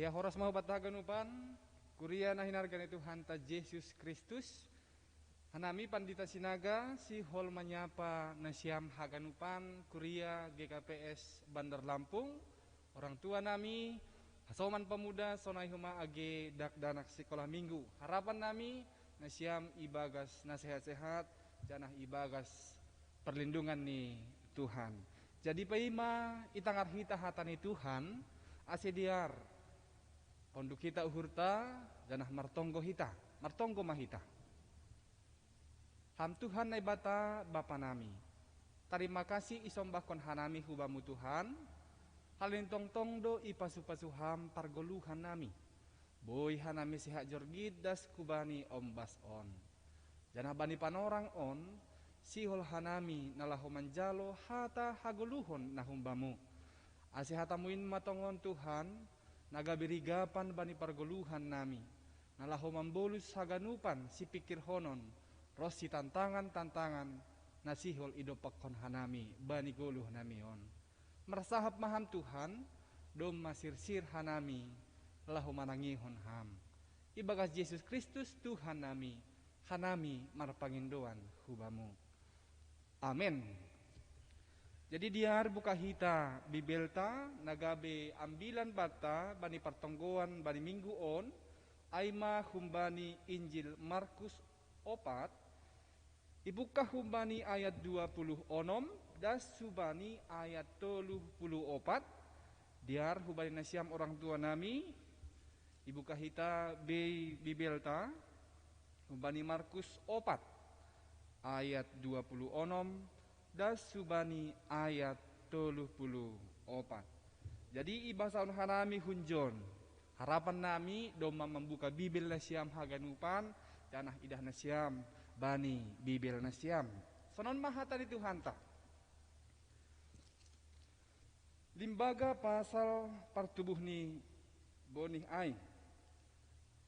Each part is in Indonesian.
Lia horas mau bataganupan, kuria na hinargan itu hanta Yesus Kristus. Hanami pandita sinaga si hol manyapa na siyam haganupan kuria GKPS Bandar Lampung. Orang tua nami hasoman pemuda sonai huma age dakdanak sekolah minggu. Harapan nami na siyam ibagas na sehat-sehat janah ibagas perlindungan ni Tuhan. Jadi paima itangar hita hatani Tuhan asediar ponduk kita uhurta janah martonggo hita, martonggo mahita. Ham Tuhan na ibata Bapa nami. Terima kasih isombakon hanami hubamu Tuhan. Halintong tongdo ipasupasuham pargoluhan nami. Boy hanami siha jorgid das kubani ombas on. Janah bani panorang on, sihol hanami nalaho manjalo hata hagoluhon nahumbamu. Asihatamuin matongon Tuhan, nagabirigapan bani pargoluhan nami. Nalaho mambolus haganupan si pikir honon. Rosi tantangan nasihol idopakon hanami bani goluh namion. Mersahap maham Tuhan dom masirsir hanami lahu manangihon ham. Ibagas Yesus Kristus Tuhan nami hanami marpangindoan hubamu. Amin. Jadi diar buka hita bibelta nagabe ambilan bata bani pertonggoan bani minggu on aima humbani Injil Markus 4 ibuka humbani ayat 20 onom das subani ayat 34 diar hubani nasiam orang tua nami ibuka hita bibelta humbani Markus 4 ayat 20 onom das subani ayat 34. Jadi ibasa hanami hunjon harapan nami doma membuka bibel nasiam haganupan janah idah nasiam bani bibel nasiam sonon mahata di Tuhan ta limbaga pasal partubuh ni bonih ai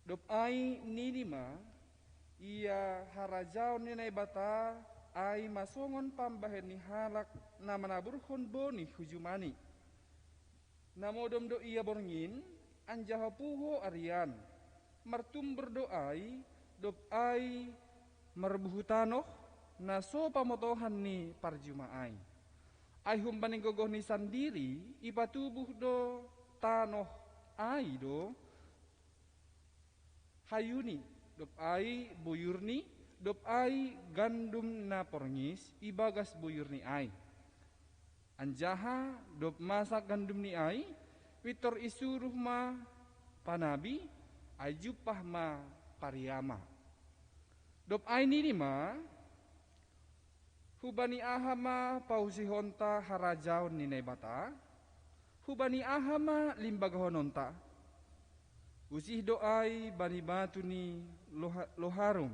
dop ai nilima ia harajau ni naibata ai masongon pambahen ni halak na manaburhon bonih hujumani namodom do ia borngin anjahapuho arian martum berdoai dop ai marbuhutanoh naso pamotohan ni parjumaai. Ai humbaning gogoh ni sandiri ipatubuh do tanoh ai do hayuni dop ai buyurni dop ai gandum na porngis ibagas buyurni ai. Anjaha dop masak gandum ni ai witor isuruh ma panabi ajupah ma pariyama. Dop aini lima hubani ahama pausihonta harajau ninai bata hubani ahama limbagahononta usih doai bani batu ni loharum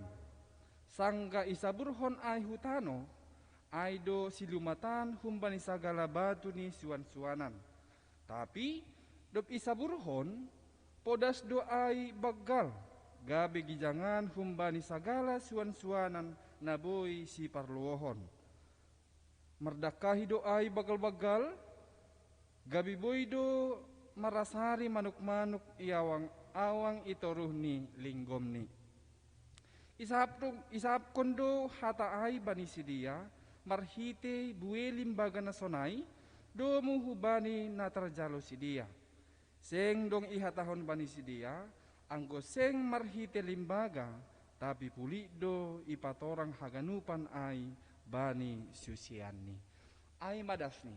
sangga isaburhon ai hutano aido silumatan humbani sagala batu ni suan-suanan tapi dop isaburhon podas doai bagal gabe gijangan humbani sagala suan-suanan naboi si parluohon merdakahi doai bagal-bagal gabi boido marasari manuk-manuk iawang awang itoruh ni linggom ni isap kondo hata ai bani sidia marhite buelim baga nasonai domu hubani natarjalo sidia seng dong ihatahon bani sidia anggo seng marhite limbaga tapi puli do ipatorang haganupan ai bani susiani ai madasni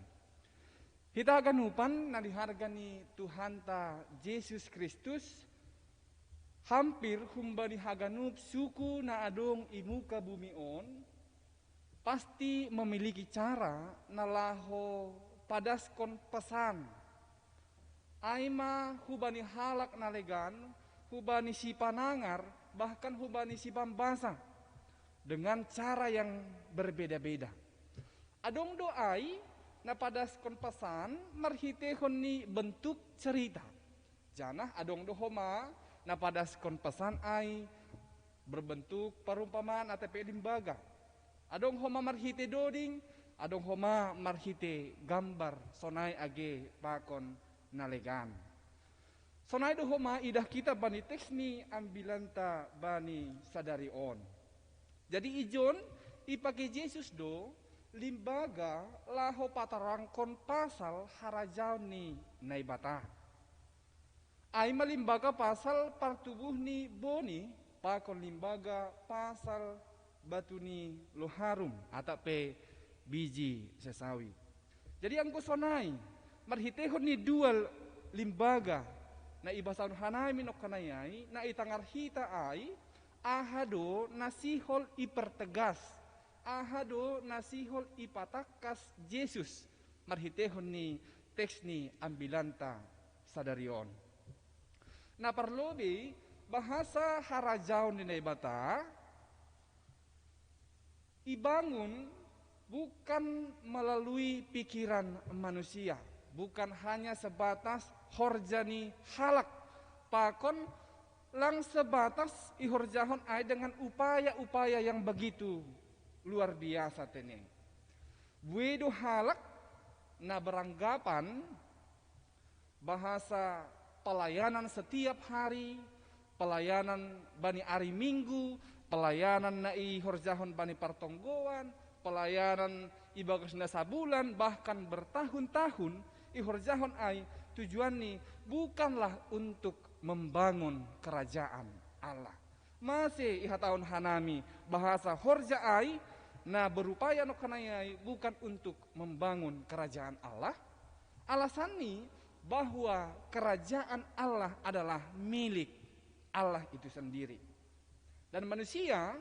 hita haganupan nalihargani Tuhan ta Yesus Kristus hampir humbani haganup suku na adong imuka bumi on pasti memiliki cara nalaho padaskon pesan aima hubani halak nalegan hubani si panangar, bahkan hubani si pambasa dengan cara yang berbeda-beda. Adong doai na padaskon pesan marhitehon ni bentuk cerita. Janah adong dohoma na padaskon pesan ai berbentuk perumpamaan atau limbaga. Adong homa marhite doding, adong homa marhite gambar sonai age pakon nalegan. Sonai do homa idah kita bani teks ni ambilanta bani sadari on. Jadi ijon ipake Yesus do limbaga laho patarangkon pasal harajau ni naibata. Ai malimbaga pasal partubuh ni boni pakon limbaga pasal batu ni loharum atape biji sesawi. Jadi angko sonai marhitehon ni dual limbaga na ibasaun hanai minok kanayai na itangar hita ai ahado nasihol ipertegas ahado nasihol ipatakas Yesus marhitehon ni teks ni ambilanta sadarion. Na parlobi bahasa harajau ni naibata ibangun bukan melalui pikiran manusia, bukan hanya sebatas horjani halak, pakon lang sebatas ihorjahon ai dengan upaya-upaya yang begitu luar biasa teneng. Buedo halak na beranggapan bahasa pelayanan setiap hari, pelayanan bani hari Minggu, pelayanan na ihorjahon bani partonggoan, pelayanan ibagas na sabulan, bahkan bertahun-tahun ihorjahon ai tujuan ni bukanlah untuk membangun kerajaan Allah. Masih iha tahun hanami bahasa horja ai na berupaya no kanayai bukan untuk membangun kerajaan Allah. Alasan ni bahwa kerajaan Allah adalah milik Allah itu sendiri. Dan manusia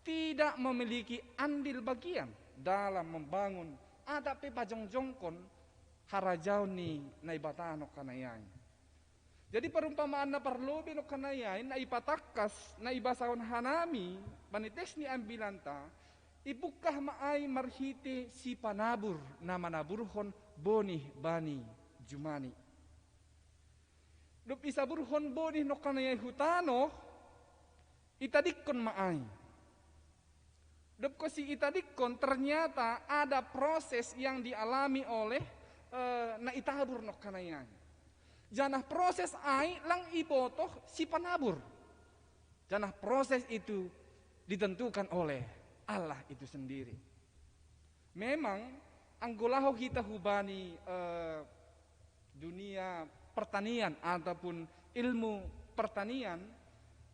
tidak memiliki andil bagian dalam membangun adape pajongjongkon harajau ni naibata no kanayai. Jadi perumpamaan na parlobi no kanayai na ipatakas na ibasaon hanami panites ni ambilanta ibukah maay marhite si panabur na manaburhon boni bani jumani. Dup isaburhon boni no kanayai hutano itadikon maay. Dup ko si itadikon ternyata ada proses yang dialami oleh na itabur no kanayai. Janah proses ai lang ibotoh si panabur. Janah proses itu ditentukan oleh Allah itu sendiri. Memang anggolaho kita hubani dunia pertanian ataupun ilmu pertanian,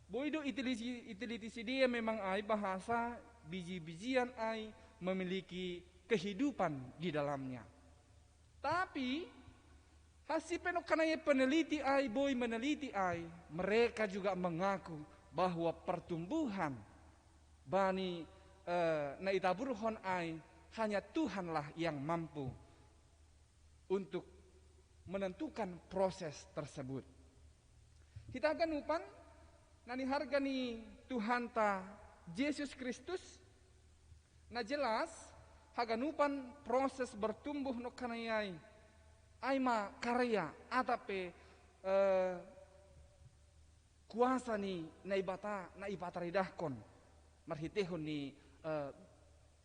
boido itilitisi dia memang ai bahasa biji-bijian ai memiliki kehidupan di dalamnya. Tapi hasil penokkanaya peneliti ai, boy meneliti ai, mereka juga mengaku bahwa pertumbuhan bani na itaburhon ai hanya Tuhanlah yang mampu untuk menentukan proses tersebut. Kita akan upan nani harga ni Tuhan ta Yesus Kristus na jelas haganupan proses bertumbuh no kanayai aima karya atape kuasa ni na ibata ridahkon marhitehon ni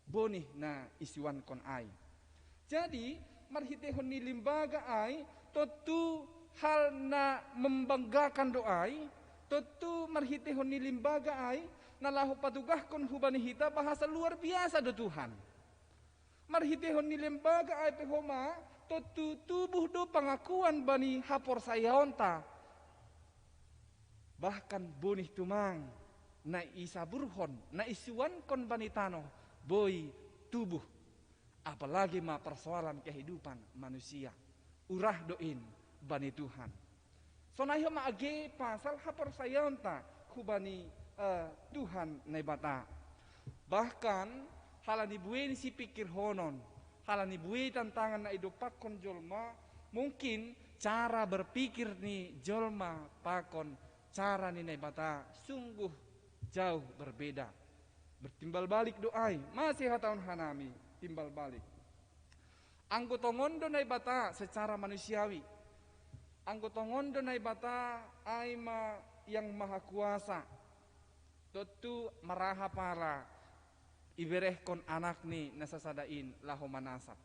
bonih na isuan kon ai. Jadi marhitehon ni limbaga ai tentu hal na membanggakan doai, tentu marhitehon ni limbaga ai na lahu patugahkon hubani hita bahasa luar biasa do Tuhan. Marhitehon ni limbaga ai pehoma tentu tubuh do pengakuan bani hapor sayaonta. Bahkan bonih tumang na isaburhon na isuan kon bani tano boy tubuh. Apalagi ma persoalan kehidupan manusia. Urah doin bani Tuhan. Sonayo ma age pasal hapor sayaonta hubani Tuhan naibata. Bahkan halani bueni si pikir honon, halani bueni tantangan na idopak kon jolma, mungkin cara berpikir ni jolma pakon cara ni naibata sungguh jauh berbeda. Bertimbal balik doai, masih tahun hanami timbal balik. Anggotongondo naibata secara manusiawi. Anggotongondo naibata aima yang maha kuasa. Tentu maraha para ibereh kon anak ni nasasadain laho manasab.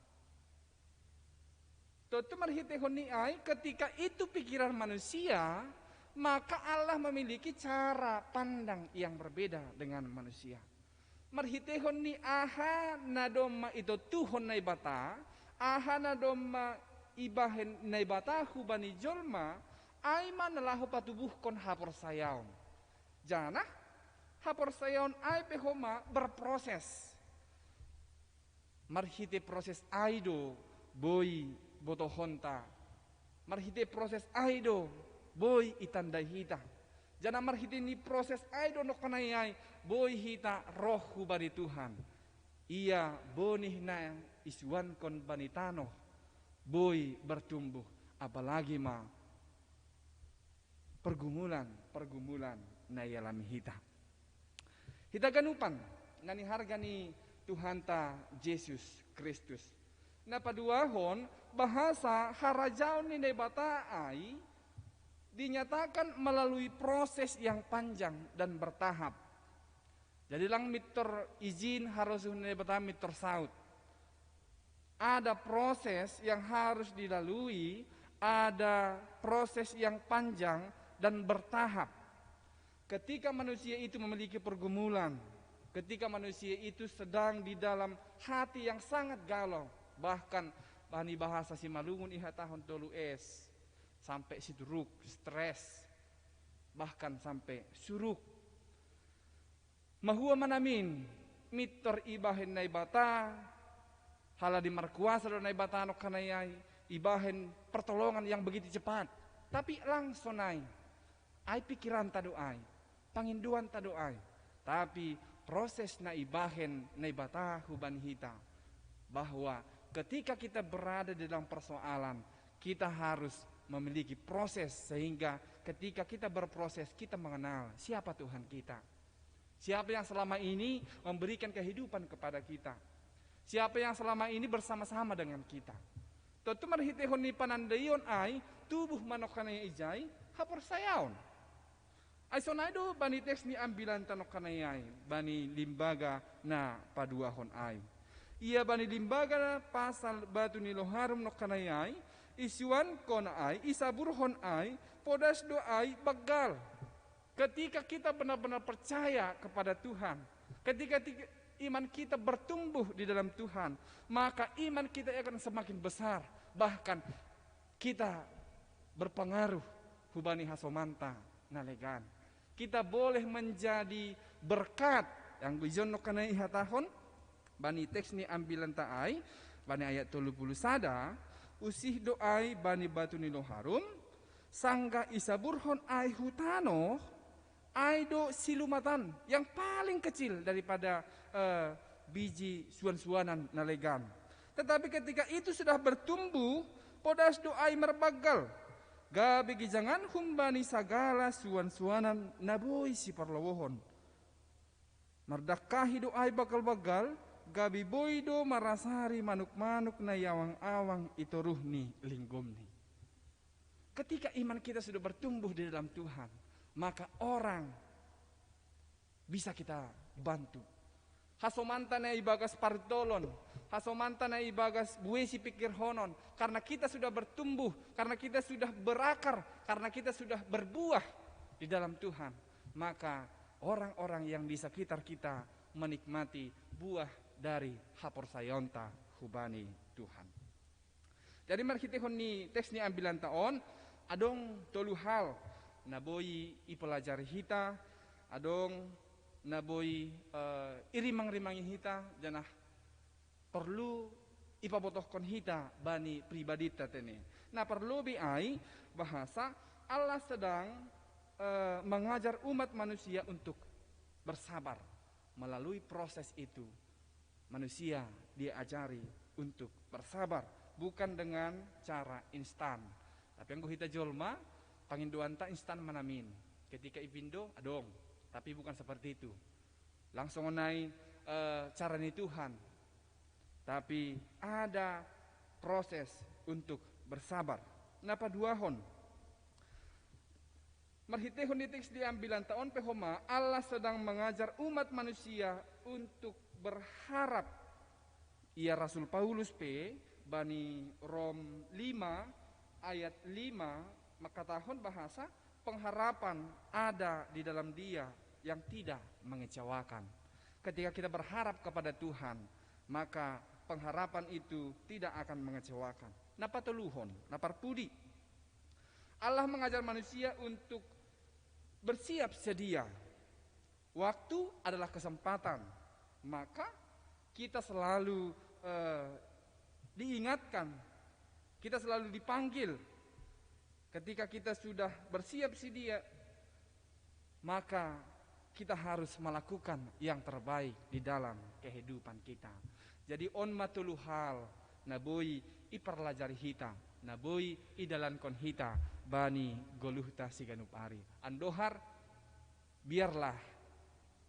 Tutu marhitehon ni ay ketika itu pikiran manusia, maka Allah memiliki cara pandang yang berbeda dengan manusia. Marhitehon ni aha na doma ito tuhon na ibata, aha na doma ibahen na ibata hubani jolma, ay manalahu patubuhkon hapor sayaon. Jana hapor sayaon ay pehoma berproses. Marhite proses aido boy botohonta. Marhite proses aido boy itanda hita. Jana marhite ni proses aido no kanayay boy hita roh hubani Tuhan. Ia bonih na isuan kon banitano boy bertumbuh, apalagi ma pergumulan na yalami hita. Hita ganupan nani harga ni Tuhan ta Yesus Kristus. Na paduahon bahasa harajaon ni nebata ay dinyatakan melalui proses yang panjang dan bertahap. Jadi lang mitor izin harus nebata mitor saut. Ada proses yang harus dilalui, ada proses yang panjang dan bertahap. Ketika manusia itu memiliki pergumulan, ketika manusia itu sedang di dalam hati yang sangat galau, bahkan bani bahasa si malungun iha tahun tolu es, sampai siduruk, stres, bahkan sampai suruk. Mahua manamin mitor ibahen na ibata, hala di markuasa do na ibata no kanayay, ibahen pertolongan yang begitu cepat, tapi langsung ay pikiran tadoay, panginduan tadoay, tapi proses na ibahen na ibata huban hita, bahwa ketika kita berada di dalam persoalan, kita harus memiliki proses sehingga ketika kita berproses kita mengenal siapa Tuhan kita. Siapa yang selama ini memberikan kehidupan kepada kita. Siapa yang selama ini bersama-sama dengan kita. Tentu marhitehon ni panandayon ay tubuh manokanay ijay hapor sayaon. Ay sonaydo bani teks ni ambilan tanokanayay bani limbaga na paduahon ay. Ia bani limbaga na pasal batu ni loharum no kanayay, isuan kona ay, isaburhon ay, podas do ay bagal. Ketika kita benar-benar percaya kepada Tuhan, ketika iman kita bertumbuh di dalam Tuhan, maka iman kita akan semakin besar. Bahkan kita berpengaruh hubani hasomanta nalegan. Kita boleh menjadi berkat yang bijon no kanay ihatahon. Bani teks ni ambilan taay, bani ayat 30 sada, usih doai bani batu ni loharum, sangga isaburhon ay hutano, ay do silumatan, yang paling kecil daripada biji suan-suanan nalegan. Tetapi ketika itu sudah bertumbuh, podas doai merbagal, gabi gijangan humbani sagala suan-suanan naboy si parlowohon. Mardakahi doai bakal-bagal, gabi boy do marasari manuk-manuk na yawang-awang itu ruhni linggomni. Ketika iman kita sudah bertumbuh di dalam Tuhan, maka orang bisa kita bantu. Hasomanta na ibagas partolon, hasomanta na ibagas buesi pikir honon, karena kita sudah bertumbuh, karena kita sudah berakar, karena kita sudah berbuah di dalam Tuhan, maka orang-orang yang di sekitar kita menikmati buah dari hapor sayonta hubani Tuhan. Jadi marhitehon ni teks ni ambilan taon, adong tolu hal naboy ipelajari hita, adong naboy irimang-rimangi hita, janah perlu ipabotohkon hita bani pribadi tatene. Nah perlu biay bahasa Allah sedang mengajar umat manusia untuk bersabar. Melalui proses itu manusia diajari untuk bersabar, bukan dengan cara instan. Tapi yang hita jolma panginduan tak instan manamin. Ketika ipindo adong, tapi bukan seperti itu. Langsung naik cara ni Tuhan. Tapi ada proses untuk bersabar. Napa duahon? Marhitehon di teks diambilan taon pehoma, Allah sedang mengajar umat manusia untuk berharap. Ia Rasul Paulus bani Rom 5 ayat 5 maka tahun bahasa pengharapan ada di dalam Dia yang tidak mengecewakan. Ketika kita berharap kepada Tuhan, maka pengharapan itu tidak akan mengecewakan. Napa teluhon, napar pudi. Allah mengajar manusia untuk bersiap sedia. Waktu adalah kesempatan. Maka kita selalu diingatkan, kita selalu dipanggil. Ketika kita sudah bersiap sedia, maka kita harus melakukan yang terbaik di dalam kehidupan kita. Jadi on matulu hal naboi iparlajari hita, naboi idalankon hita bani goluhta siganup ari. Andohar biarlah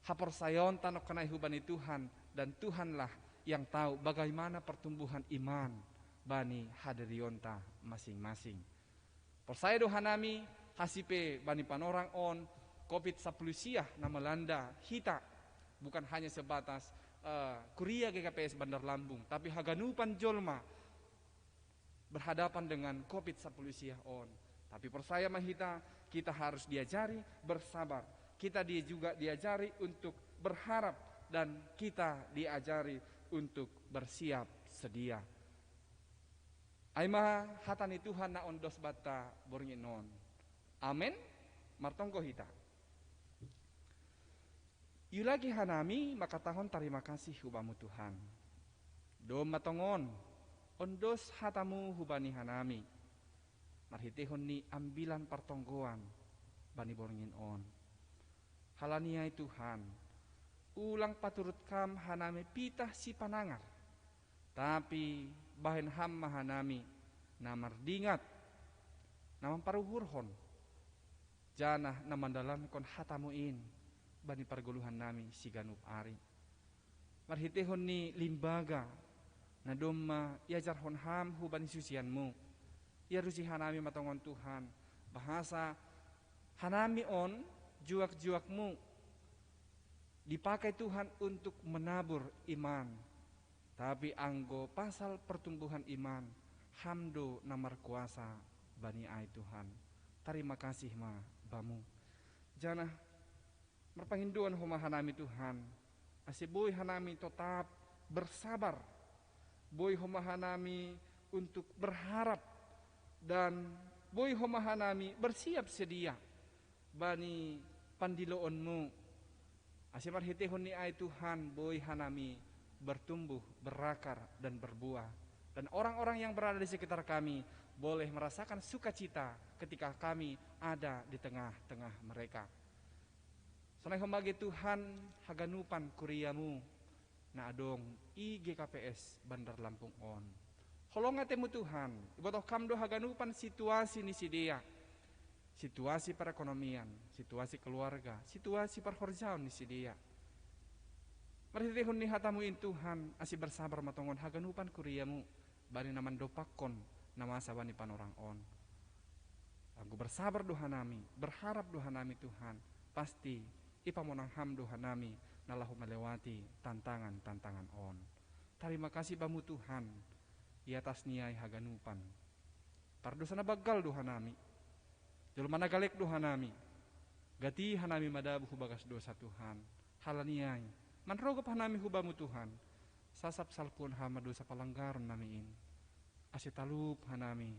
hapor sayon tanok kanai hubani Tuhan, dan Tuhanlah yang tahu bagaimana pertumbuhan iman bani hadirionta masing-masing. Persaya dohanami hasipe bani panorang on COVID-19 na melanda hita, bukan hanya sebatas kuria GKPS Bandar Lampung, tapi haganupan jolma berhadapan dengan COVID-19 on. Tapi persaya mahita, kita harus diajari bersabar, kita juga diajari untuk berharap, dan kita diajari untuk bersiap sedia. Aima hatani Tuhan na ondos bata boringinon. Amen. Martongko hita. Yulagi hanami maka tahun terima kasih hubamu Tuhan. Do matongon ondos hatamu hubani hanami. Marhitehon ni ambilan partonggoan bani boringin on. Halaniai Tuhan, ulang paturut kam hanami pitah si panangar. Tapi bahen ham mahanami namar dingat namam paruhurhon. Janah namandalan kon hatamuin bani pargoluhan nami siganup ari. Marhitehon ni limbaga na domma iajarhon ham hubani susianmu. Ia rusi hanami matongon Tuhan, bahasa hanami on juak-juakmu dipakai Tuhan untuk menabur iman. Tapi anggo pasal pertumbuhan iman, hamdo namar kuasa bani ai Tuhan. Terima kasih ma bamu. Janah merpanginduan homa hanami Tuhan. Asiboy hanami tetap bersabar. Boy homa hanami untuk berharap, dan boy homa hanami bersiap sedia bani pandiloonmu. Asimar hitehon ni ai Tuhan, boy hanami bertumbuh, berakar, dan berbuah. Dan orang-orang yang berada di sekitar kami boleh merasakan sukacita ketika kami ada di tengah-tengah mereka. Sanai homage Tuhan haganupan kuriamu na adong IGKPS Bandar Lampung on. Holongatemu Tuhan, ibotoh kamdo haganupan situasi ni sidia. Situasi perekonomian, situasi keluarga, situasi perhorjaon ni sidia. Marhitehon ni hatamuin Tuhan, asi bersabar matongon haganupan kuriamu bani naman dopakon nama sabani panorang on. Aku bersabar dohanami, berharap dohanami Tuhan, pasti ipamonang ham dohanami nalahu melewati tantangan-tantangan on. Terima kasih bamu Tuhan, di atas niai haganupan. Pardosa na bagal dohanami, jolo managalek dohanami, gati hanami madabu hubagas dosa Tuhan, halaniai, manrogop hanami hubamu Tuhan, sasap salpun hama dosa palanggaran namiin, asitalup hanami,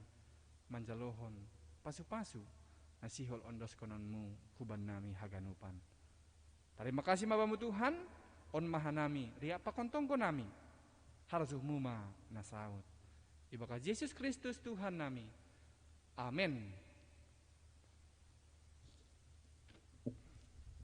manjalohon, pasu-pasu, nasihol ondos kononmu huban nami haganupan. Terima kasih mabamu Tuhan, on mahanami, ria pakontongko nami, harzuh muma nasaut. Ibaka Yesus Kristus Tuhan nami. Amin.